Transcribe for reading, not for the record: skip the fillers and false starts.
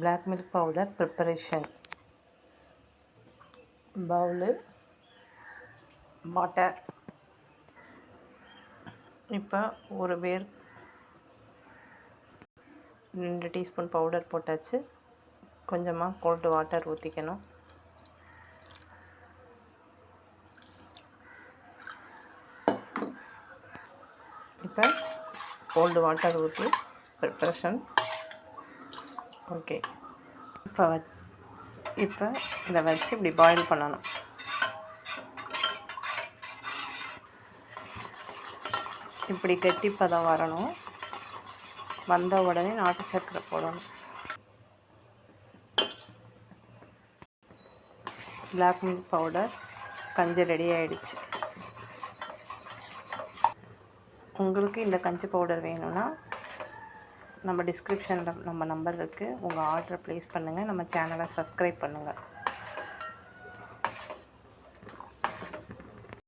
black milk powder preparation. Bowl water. இப்போ ஒரு 2 teaspoon powder போட்டாச்சு. கொஞ்சமாக கோல்டு வாட்டர் ஊற்றிக்கணும். இப்போ கோல்டு வாட்டர் ஊற்றி ப்ரிப்ரேஷன் ஓகே. இப்போ இதை வச்சு இப்படி பாயில் பண்ணணும். இப்படி கெட்டி பதம் வரணும். வந்த உடனே நாட்டு சர்க்கரை போடணும். பிளாக் மில்க் பவுடர் கஞ்சி ரெடி ஆகிடுச்சு. உங்களுக்கு இந்த கஞ்சி பவுடர் வேணும்னா நம்ம டிஸ்கிரிப்ஷனில் நம்ம நம்பர் இருக்குது. உங்கள் ஆர்டரை ப்ளேஸ் பண்ணுங்கள். நம்ம சேனலை சப்ஸ்கிரைப் பண்ணுங்கள்.